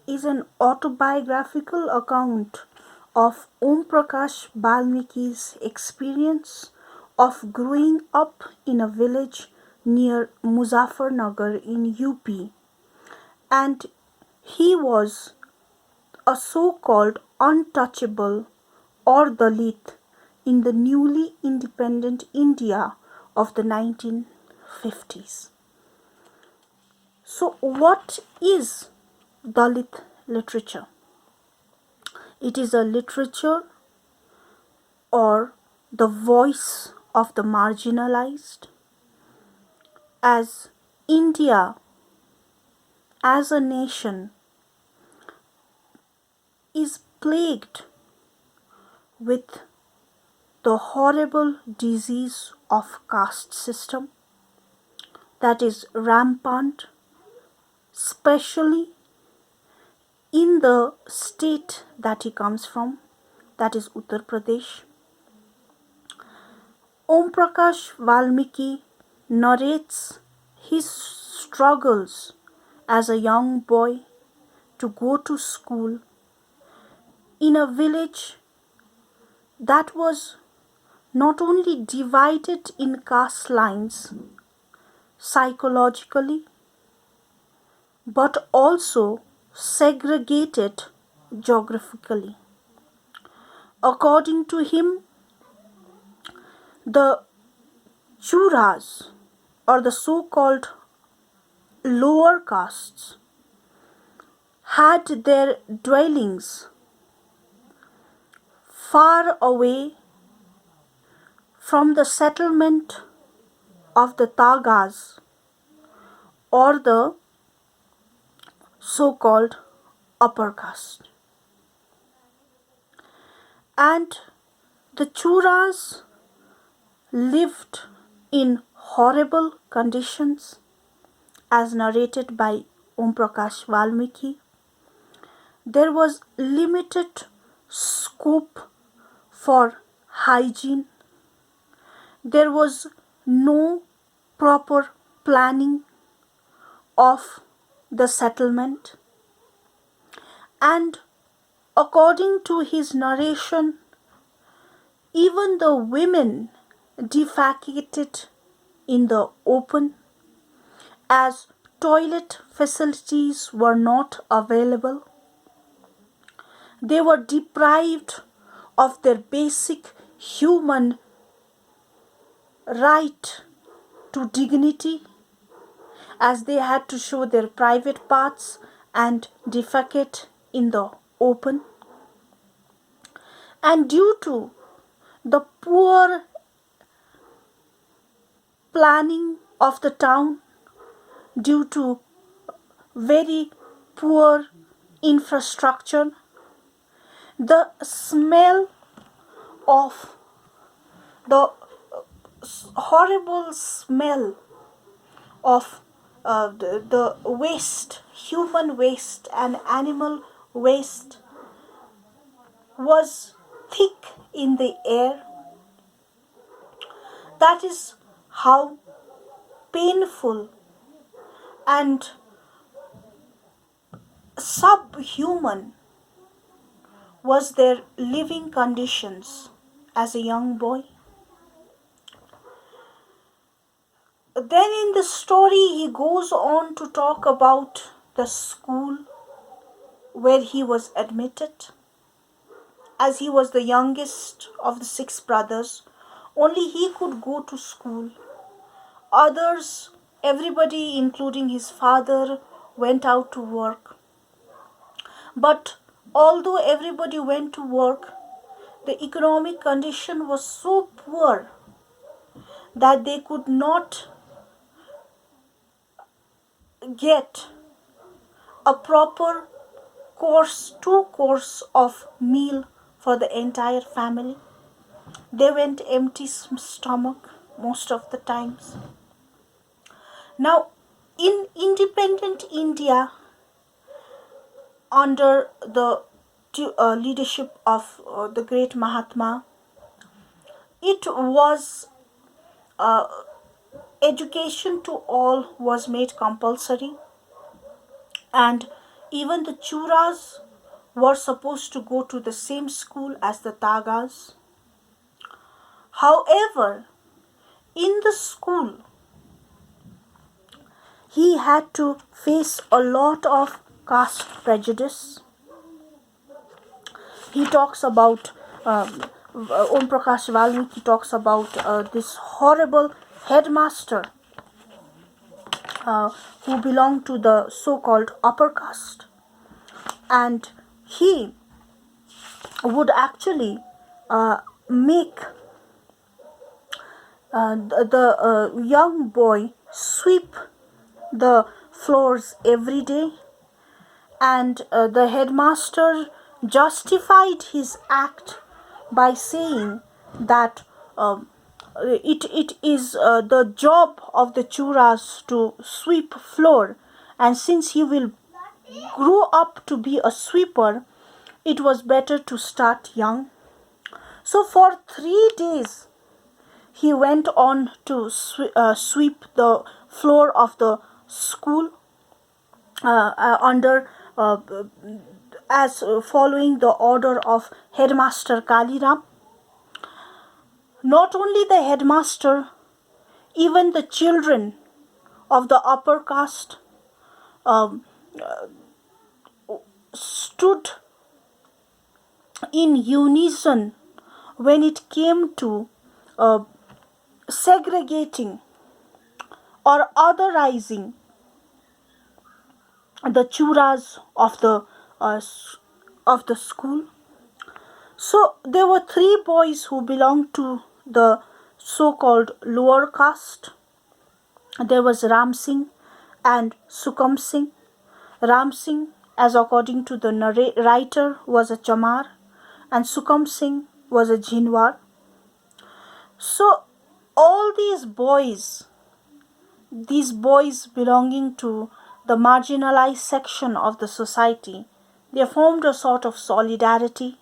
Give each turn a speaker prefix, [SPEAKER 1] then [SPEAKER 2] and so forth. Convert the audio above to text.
[SPEAKER 1] is an autobiographical account of Prakash Valmiki's experience of growing up in a village near Muzaffarnagar in UP, and he was a so-called untouchable or Dalit in the newly independent India of the 1950s. So, what is Dalit literature? It is a literature or the voice of the marginalized, as India as a nation is plagued with the horrible disease of caste system that is rampant, especially in the state that he comes from, that is Uttar Pradesh. Prakash Valmiki narrates his struggles as a young boy to go to school in a village that was not only divided in caste lines psychologically but also segregated geographically. According to him, the Churas, or the so-called lower castes, had their dwellings far away from the settlement of the Tagas, or the so-called upper caste. And the Churas lived in horrible conditions as narrated by Prakash Valmiki. There was limited scope for hygiene. There was no proper planning of the settlement, and according to his narration, even the women defecated in the open, as toilet facilities were not available. They were deprived of their basic human right to dignity, as they had to show their private parts and defecate in the open. And due to the poor planning of the town, due to very poor infrastructure, the smell of the horrible smell of the waste, human waste and animal waste, was thick in the air. That is how painful and subhuman was their living conditions as a young boy. Then in the story he goes on to talk about the school where he was admitted. As he was the youngest of the 6 brothers, only he could go to school. Others, everybody including his father, went out to work. But although everybody went to work, the economic condition was so poor that they could not get a proper course, 2 course of meal for the entire family. They went empty stomach most of the times. Now, in independent India, under the leadership of the great Mahatma, it was education to all was made compulsory, and Even the Churas were supposed to go to the same school as the Tagas. However, in the school, he had to face a lot of caste prejudice. He talks about, Om Prakash Valmiki talks about this horrible headmaster who belonged to the so-called upper caste. And he would actually make the young boy sweep the floors every day, and the headmaster justified his act by saying that it is the job of the Churas to sweep floor, and since he will grow up to be a sweeper, it was better to start young. So for 3 days he went on to sweep the floor of the school under as following the order of headmaster Kaliram. Not only the headmaster, even the children of the upper caste stood in unison when it came to segregating or otherizing the Churas of the school. So there were 3 boys who belonged to the so-called lower caste. There was Ram Singh and Sukam Singh. Ram Singh, as according to the writer, was a Chamar, and Sukam Singh was a Jhinwar. So all these boys belonging to the marginalized section of the society, they formed a sort of solidarity